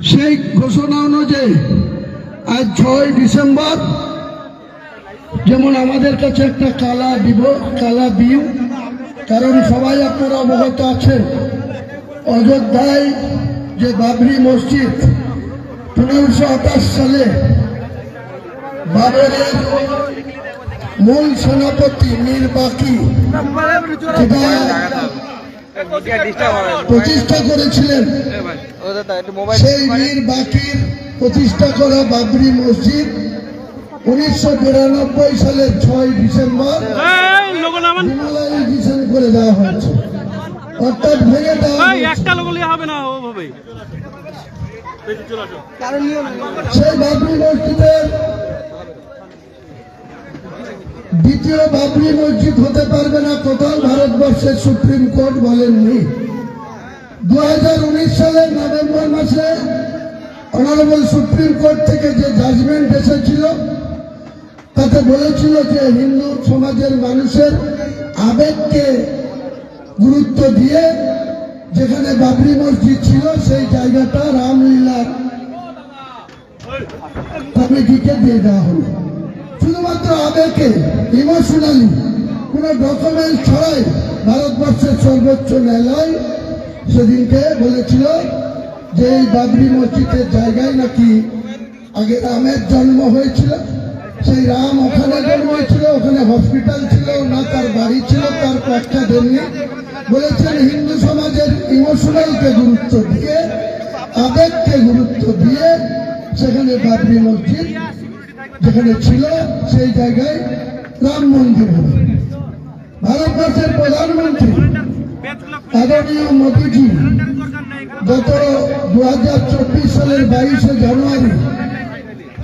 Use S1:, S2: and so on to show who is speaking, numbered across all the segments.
S1: সেই ঘোষণা অনুযায়ী আজ 6 ডিসেম্বর যেমন আমাদের কাছে একটা কালা দিন, কারণ সবাই আপনারা অবগত আছেন অযোধ্যায় যে বাবরি মসজিদ 1528 সালে বাবরের মূল সেনাপতি মীর বাকি প্রতিষ্ঠা করেছিলেন, সেই মীর বাকির প্রতিষ্ঠা করা বাবরি মসজিদ 1992 সালের 6 ডিসেম্বর ডিমোলাইজেশন করে দেওয়া হয়েছে, অর্থাৎ ভেঙে দেওয়া হয়েছে। সেই বাবরি মসজিদের দ্বিতীয় বাবরি মসজিদ হতে পারবে না, কোথাও ভারতবর্ষের সুপ্রিম কোর্ট বলেননি। 2019 সালের নভেম্বর মাসে অনারেবল সুপ্রিম কোর্ট থেকে যে জাজমেন্ট এসেছিল তাতে বলেছিল যে হিন্দু সমাজের মানুষের আবেগকে গুরুত্ব দিয়ে যেখানে বাবরি মসজিদ ছিল সেই জায়গাটা রামলীলার কমিটিকে দিয়ে দেওয়া হলো। শুধুমাত্র আবেগে, ইমোশনালি, কোন ডকুমেন্ট ছাড়াই ভারতবর্ষের সর্বোচ্চ ন্যায়ালয় সেদিনকে বলেছিল যে এই বাবরি মসজিদের জায়গায় নাকি আগে রামের জন্ম হয়েছিল, সেই রাম ওখানে জন্ম হয়েছিল, ওখানে হসপিটাল ছিল না, তার বাড়ি ছিল, তার ব্যাখ্যা দেননি। বলেছেন হিন্দু সমাজের ইমোশনালকে গুরুত্ব দিয়ে, আবেগকে গুরুত্ব দিয়ে সেখানে বাবরি মসজিদ যেখানে ছিল সেই জায়গায় রাম মন্দির হবে। ভারতবর্ষের প্রধানমন্ত্রী আদরণীয় মোদীজি গত 2024 সালের 22শে জানুয়ারি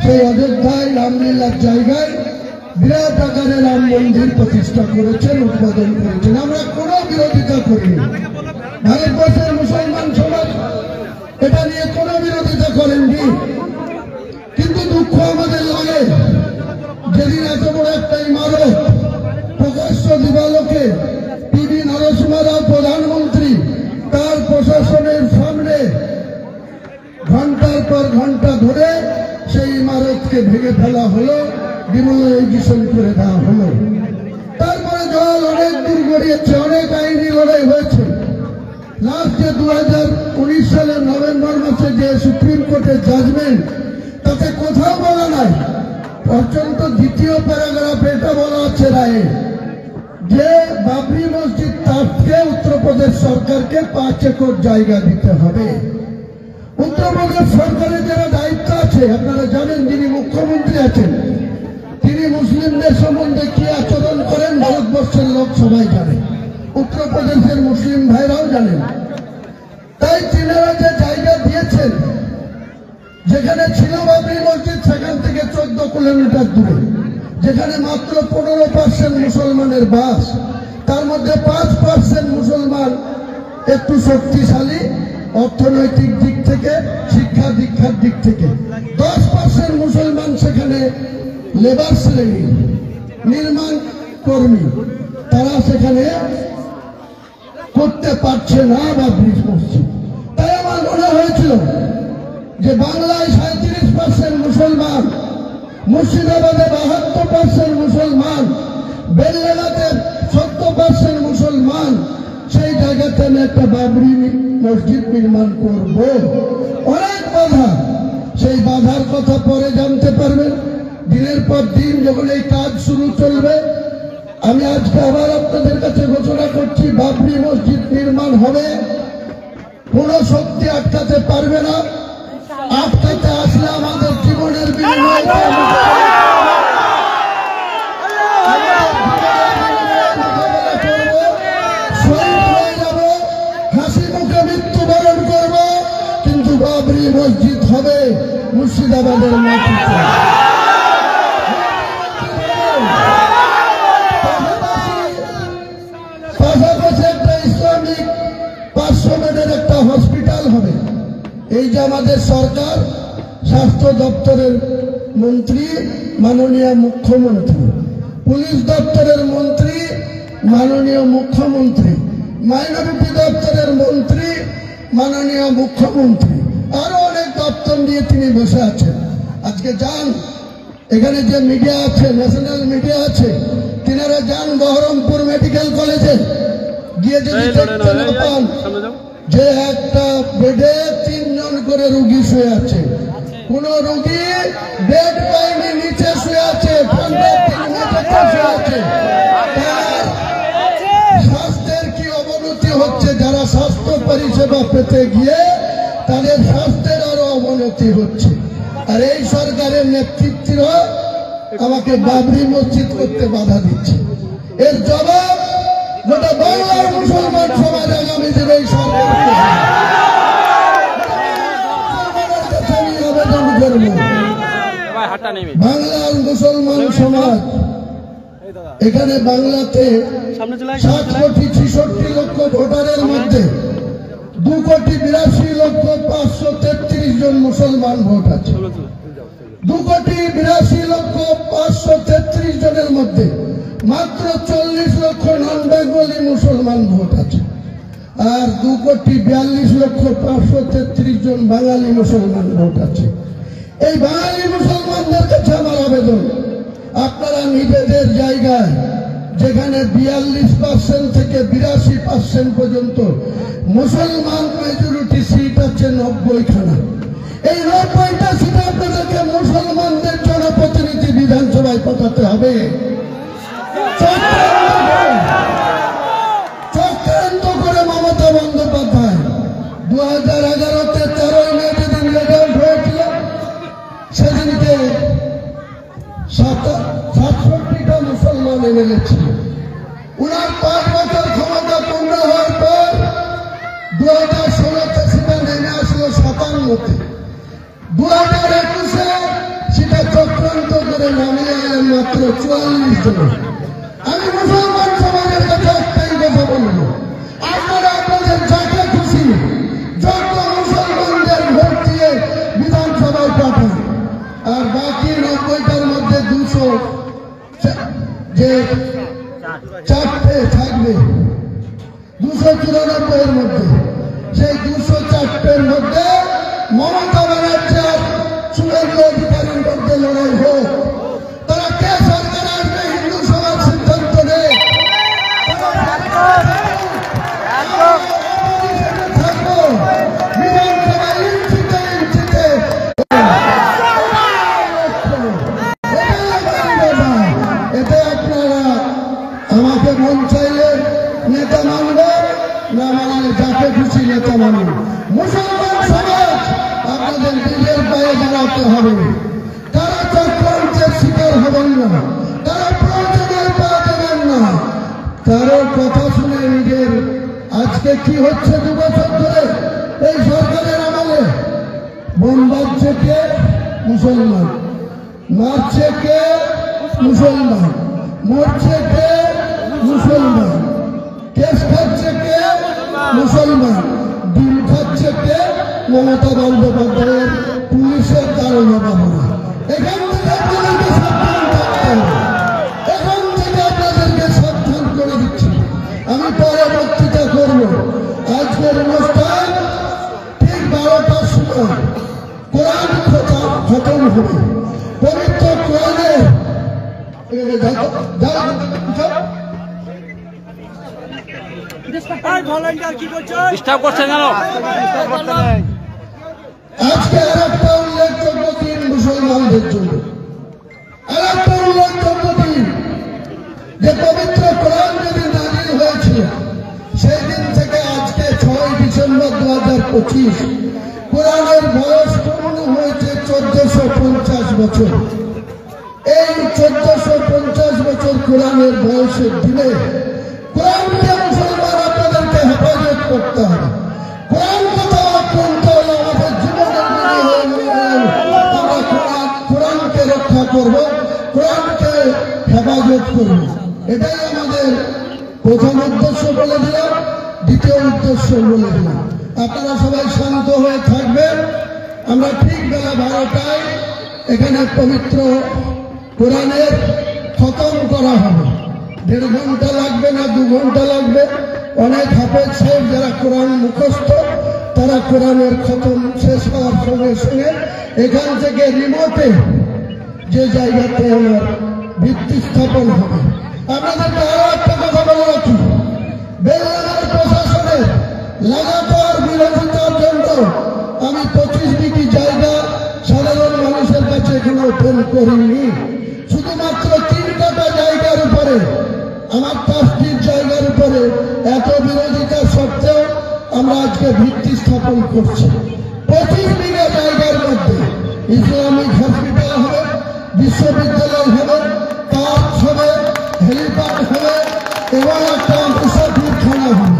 S1: সেই অযোধ্যায় রামলীলার জায়গায় বিরাট আকারে রাম মন্দির প্রতিষ্ঠা করেছেন, উদ্বোধন করেছেন। আমরা কোনো বিরোধিতা করিনি, ভারতবর্ষের মুসলমান সমাজ এটা নিয়ে কোনো বিরোধিতা করেননি। কিন্তু দুঃখ আমাদের লাগে যেদিন এত বড় একটা ইমারত প্রকাশ্য দিবালোকে টিভি নরসিংহ রাও প্রধানমন্ত্রী তার প্রশাসনের সামনে ঘন্টার পর ঘন্টা ধরে সেই ইমারতকে ভেঙে ফেলা হলো, ডিমোলাইজেশন করে দেওয়া হলো। তারপরে জল অনেক দূর গড়িয়েছে, অনেক আইনি লড়াই হয়েছে। লাস্টে 2019 সালের নভেম্বর মাসে যে সুপ্রিম কোর্টের জাজমেন্ট তাতে কোথাও বলা নাই, পর্যন্ত দ্বিতীয় প্যারাগ্রাফে এটা বলা আছে রায়ে যে বাবরি মসজিদ তাকে উত্তরপ্রদেশ সরকারকে 5 একর জায়গা দিতে হবে। উত্তরপ্রদেশ সরকারের যারা দায়িত্ব আছে আপনারা জানেন, যিনি মুখ্যমন্ত্রী আছেন তিনি মুসলিমদের সম্বন্ধে কি আচরণ করেন ভারতবর্ষের লোক সবাই জানে, উত্তরপ্রদেশের মুসলিম ভাইরাও জানেন। তাই তিনারা যে জায়গা দিয়েছেন যেখানে ছিল বাবরি মসজিদ সেখান থেকে 14 কিলোমিটার দূরে, যেখানে মাত্র 15% মুসলমানের বাস, তার মধ্যে 5% মুসলমান একটু শক্তিশালী অর্থনৈতিক দিক থেকে, শিক্ষা দীক্ষার দিক থেকে, 10% মুসলমান সেখানে লেবার শ্রেণী, নির্মাণ কর্মী, তারা সেখানে করতে পারছে না বাবরি মসজিদ। তাই আমার মনে হয়েছিল যে বাংলায় 37% মুসলমান, মুর্শিদাবাদে 72% মুসলমান, বেলগাতে 70% মুসলমান, সেই জায়গাতে আমি একটা বাবরি মসজিদ নির্মাণ করব। অনেক বাধা, সেই বাধার কথা পরে জানতে পারবেন। দিনের পর দিন যখন এই কাজ শুরু চলবে, আমি আজকে আবার আপনাদের কাছে ঘোষণা করছি বাবরি মসজিদ নির্মাণ হবে, কোন শক্তি আটকাতে পারবে না। আটকাতে আসলে আমাদের জীবনের বিনিময়ে শহীদ হয়ে যাব, হাসি মুখে মৃত্যুবরণ করব, কিন্তু বাবরি মসজিদ হবে মুর্শিদাবাদের মাটিতে। পাশাপাশি একটা ইসলামিক 500 বেডের একটা হসপিটাল হবে। এই যে আমাদের সরকার, স্বাস্থ্য দপ্তরের মন্ত্রী মাননীয় মুখ্যমন্ত্রী, পুলিশ দপ্তরের মন্ত্রী মাননীয় মুখ্যমন্ত্রী, মাইনরিটি দপ্তরের মন্ত্রী মাননীয় মুখ্যমন্ত্রী, আরো অনেক দপ্তর নিয়ে তিনি বসে আছেন। আজকে যান, এখানে যে মিডিয়া আছে, ন্যাশনাল মিডিয়া আছে, তিনারা যান বহরমপুর মেডিকেল কলেজে গিয়ে যদি দেখতে না পান যে একটা বেডে 3 জন করে রুগী শুয়ে আছে, কোন রুগী বেড পায়নি, নিচে শুয়ে আছে, শুয়ে আছে। স্বাস্থ্যের কি অবনতি হচ্ছে, যারা স্বাস্থ্য পরিষেবা পেতে গিয়ে তাদের স্বাস্থ্যের আরো অবনতি হচ্ছে। আর এই সরকারের নেতৃত্বরা আমাকে বাবরি মসজিদ করতে বাধা দিচ্ছে। এর জবাব গোটা বাংলার মুসলমান সমাজ আগামী দিনে এই সরকারকে আমি আবেদন করব। বাংলার মুসলমান সমাজ, এখানে বাংলাতে 7,66,00,000 ভোটারের মধ্যে 2,82,533 জন মুসলমান ভোট আছে। 2,82,533 জনের মধ্যে মাত্র 40 লক্ষ নন বেঙ্গলি মুসলমান ভোট আছে, আর 2,42,533 জন বাঙালি মুসলমান ভোট আছে। এই বাঙালি মুসলমানদের কাছে আমার আবেদন, আপনারা নিজেদের জায়গায় যেখানে 42% থেকে 82% পর্যন্ত মুসলমান মেজরিটি সিট আছে 90খানা, এই 90টা সিট আপনাদেরকে মুসলমানদের জনপ্রতিনিধি বিধানসভায় পাঠাতে হবে। চক্রান্ত করে মমতা বন্দ্যোপাধ্যায় 2011-তে 13ই মে যেদিন রেজাল্ট হয়েছিল, সেদিনকে 67টা মুসলমান এমএলএ ছিল। উনার 5 বছর ক্ষমতা পূর্ণ হওয়ার পর 2016-তে সেটা নেমে আসলো 57-তে। 2021-এ সেটা চক্রান্ত করে নামিয়ে এলেন মাত্র 44 জন। আমি মুসলমান সমাজের কাছে একটাই কথা বলবো, আপনারা আপনাদের যাকে খুশি যত মুসলমানদের ভোট দিয়ে বিধানসভায় পাঠান, আর বাকি 90টার মধ্যে 200 যে 4টে থাকবে 294-এর মধ্যে, সেই 204-এর মধ্যে মমতা ব্যানার্জি আর শুভেন্দু অধিকারীর মধ্যে লড়াই হোক। তারা কে সরকার আসবে হিন্দু সমাজ সিদ্ধান্ত নেই। থাকবো বিধানসভা ইঞ্চিতে ইঞ্চিতে। এতে আপনারা আমাকে মন চাইলে নেতা মানবেন, না মানলে যাকে খুশি নেতা মানবেন। মুসলমান সমাজ আপনাদের নিজের পায়ে দাঁড়াতে হবে। তারা চক্রান্তের শিকার হবেন না, তারা প্রয়োজনের পা দেবেন না, কারো কথা শুনে নিজের। আজকে কি হচ্ছে 2 বছর ধরে এই সরকারের আমলে? বোমবাজছে কে? মুসলমান। মারছে কে? মুসলমান। মরছে কে? মুসলমান। কেস খাচ্ছে কে? মুসলমান। ডিম খাচ্ছে কে? মমতা বন্দ্যোপাধ্যায়ের পুলিশের কারণে বাবুরা। এখান থেকে আপনাদেরকে সাবধান থাকতে হবে, এখান থেকে আপনাদেরকে সাবধান করে দিচ্ছি। আমি পরে বক্তৃতা করব। আজকের অনুষ্ঠান ঠিক 12টার সময় কোরআন খতম হবে। পবিত্র কোরআনে আজকে আরেকটা উল্লেখযোগ্য দিন মুসলমানদের জন্য, আরেকটা উল্লেখযোগ্য দিন, যে পবিত্র কোরআন যেদিন নাজিল হয়েছিল সেই দিন থেকে আজকে 6 ডিসেম্বর 2025 কোরআনের বয়স পূর্ণ হয়েছে 1450 বছর। এই 1450 বছর কোরআনের বয়সের দিনে কোরআনকে মুসলমান আপনাদেরকে হেফাজত করতে হবে। কোরআন কথা আক্রান্ত হলে আমাদের জীবনের আমরা কোরআনকে রক্ষা করব, কোরআনকে হেফাজত করব। এটাই আমাদের প্রথম উদ্দেশ্য বলে দিলাম। দ্বিতীয় উদ্দেশ্য বলে দিলাম, আপনারা সবাই শান্ত হয়ে থাকবেন। আমরা ঠিক বেলা 12টায় এখানে পবিত্র কোরআনের খতম করা হবে। 1.5 ঘন্টা লাগবে না, 2 ঘন্টা লাগবে। অনেক হাফেজ সাহেব যারা কোরআন মুখস্থ তারা কোরআনের খতম শেষ হওয়ার সঙ্গে সঙ্গে এখান থেকে রিমোটে যে জায়গাতে আমার ভিত্তি স্থাপন হবে। আপনাদেরকে আরো একটা কথা বলে রাখি, বেলগামের প্রশাসনের লাগাতার বিরোধিতার জন্য আমি 25 বিঘি জায়গা সাধারণ মানুষের কাছে এখানে ওপেন করিনি। শুধুমাত্র 3 কাটা জায়গার উপরে, আমার 5টির জায়গার উপরে এত বিরোধিতা সত্ত্বেও আমরা আজকে ভিত্তি স্থাপন করছি। 25 বিঘা জায়গার মধ্যে ইসলামিক হসপিটাল হবে, বিশ্ববিদ্যালয় হবে, পার্ক হবে, হেলিপ্যাড হবে এবং একটা মুসাফিরখানা হবে।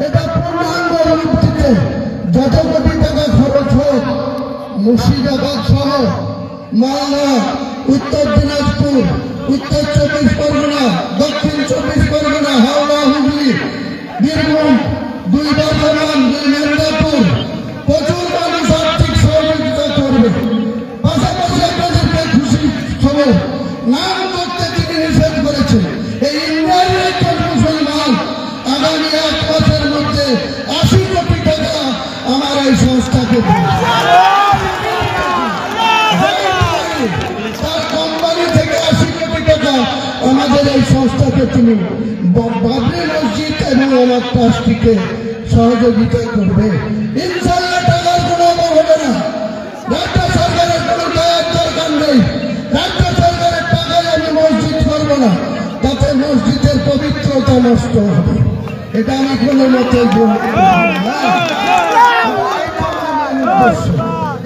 S1: এটা পূর্ণাঙ্গ ভিত্তিতে যত কোটি টাকা খরচ হোক, মুর্শিদাবাদ সহ মালদা, উত্তর দিনাজপুর, উত্তর 24 পরগনা, দক্ষিণ 24 পরগনা, হাওড়া, হুগলি, বীরভূম, 2 বর্ধমান, 2 মেদিনীপুর, প্রচুর মানুষ আর্থিক সহযোগিতা করবে। পাশাপাশি আপনাদেরকে খুশি খবর, নাম করতে তিনি নিষেধ করেছেন। এই ইন্ডিয়ান মুসলমান আগামী 1 মাসের মধ্যে 80 কোটি টাকা আমার এই সংস্থাকে দেবে। তার কোম্পানি থেকে 80 কোটি টাকা আমাদের এই সংস্থাকে তিনি বাবরি মসজিদ এবং আমার ট্রাস্টিকে সহযোগিতা করবে। ইনশাআল্লাহ টাকার কোনো অভাব হবে না। রাজ্য সরকারের কোনো দয়ার দরকার নেই। রাজ্য সরকারের টাকায় আমি মসজিদ করবো না, তাতে মসজিদের পবিত্রতা নষ্ট হবে। এটা আমি কোনো মতে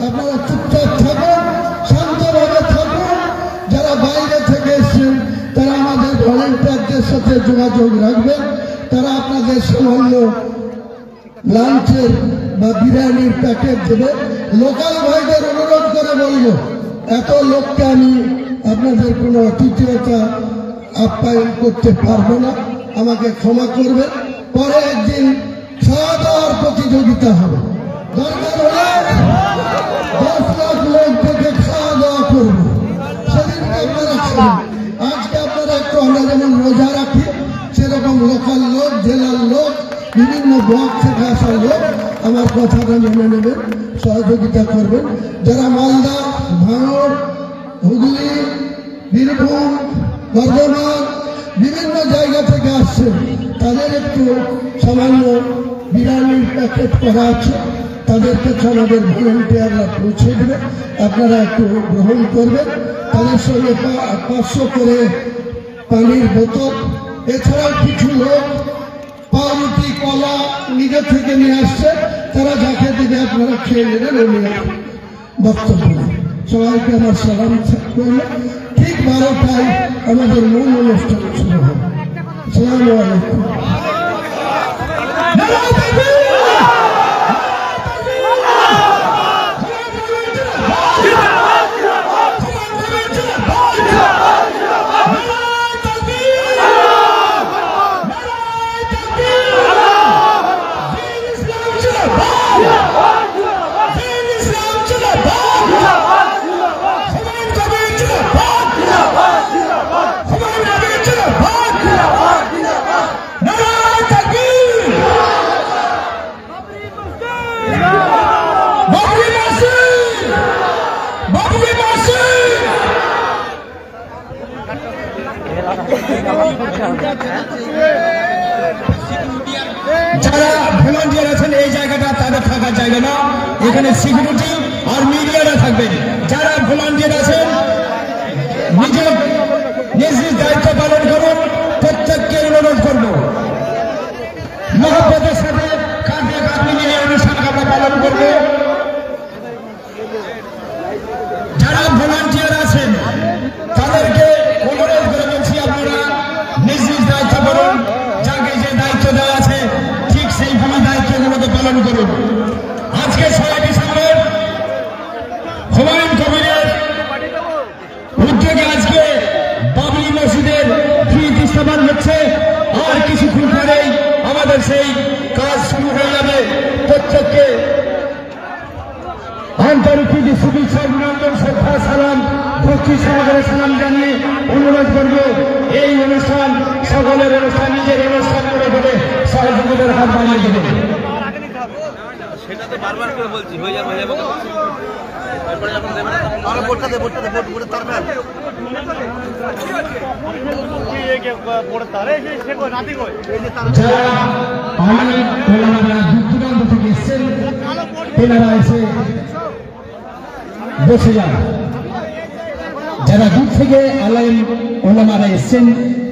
S1: আপনারা চুপচাপ থাকুন, শান্তভাবে থাকুন। যারা বাইরে থেকে এসছেন তারা আমাদের ভলেন্টিয়ারদের সাথে যোগাযোগ রাখবেন। তারা আপনাদের সামান্য লাঞ্চের বা বিরিয়ানির প্যাকেট দেবে। লোকাল ভাইদের অনুরোধ করে বলবো, এত লোককে আমি আপনাদের কোনো অতিথিয়তা আপ্যায়ন করতে পারবো না, আমাকে ক্ষমা করবে। পরে একদিন খাওয়া দাওয়ার প্রতিযোগিতা হবে, দরকার হলে 10 লাখ লোক থেকে খাওয়া দাওয়া করবো, সেদিনকে আপনারা খাবেন। আজকে আপনারা একটু, আমরা যেমন রোজা রাখি সেরকম লোকাল লোক, জেলার লোক, বিভিন্ন ব্লক থেকে আসা লোক আমার কথাটা মেনে নেবেন, সহযোগিতা করবেন। যারা মালদা, ভাঙড়, হুগলি, বীরভূম, বর্ধমান বিভিন্ন জায়গা থেকে আসছেন, তাদের একটু সামান্য বিরিয়ানির প্যাকেট করা আছে, তাদের কাছে আমাদের ভলেন্টিয়াররা পৌঁছে দেবে। আপনারা একটু গ্রহণ করবেন। তাদের সঙ্গে 500 করে পানির বোতল, এছাড়াও কিছু লোক পাউরুটি, কলা নিজে থেকে নিয়ে আসছে, তারা যাকে দিবে আপনারা খেয়ে নেবেন। উনি বক্তব্য সবাইকে আমার সালাম করলে ঠিক 12টায় আমাদের মূল অনুষ্ঠান শুরু হবে। আসসালামু আলাইকুম।
S2: যারা ভলান্টিয়ার আছেন এই জায়গাটা তাদের থাকার জায়গা না, এখানে সিকিউরিটি আর মিডিয়ারা থাকবেন। যারা ভলান্টিয়ার আছেন নিজের নিজ নিজ দায়িত্ব পালন করুন। প্রত্যেককে অনুরোধ করবো মহব্বতের সাথে কাঁধে কাঁধ মিলিয়ে অনুষ্ঠান আমরা পালন করবো। যারা ভলান্টিয়ার আছেন তাদেরকে অনুরোধ করে বলছি, আপনারা নিজ নিজ দায়িত্ব করুন। যাকে যে দায়িত্ব দেওয়া আছে ঠিক সেইভাবে দায়িত্বগুলোকে পালন করুন। আজকে 6 ডিসেম্বর হুমায়ুন কবিরের উদ্যোগে আজকে বাবরি মসজিদের ভিত স্থাপন হচ্ছে। আর কিছুক্ষণ পরেই আমাদের সেই কাজ শুরু হয়ে যাবে। প্রত্যেককে আন্তরিক শুভেচ্ছা, অভিনন্দন, শ্রদ্ধা, সালাম, ভক্তি সহকারে সালাম জানিয়ে অনুরোধ করব এই অনুষ্ঠান সকলের অনুষ্ঠান, নিজের অনুষ্ঠান করে দেবে, সহযোগিতার হাত বাড়িয়ে দেবে।
S3: সেটা তো বারবার করে বলছি হয়ে যাবে তারপরে যখন দেবে না তখন ভোটটা দে ভোটের তার না
S2: যারা অনেক ওলামারা দূর দূরান্ত থেকে এসছেন তেনারা এসে বসে যান। যারা দূর থেকে আলেম ওলামারা এসছেন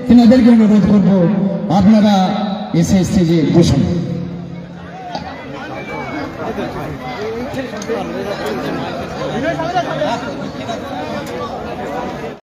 S2: তেনাদেরকে অনুরোধ করব আপনারা এসে স্টেজে বসুন।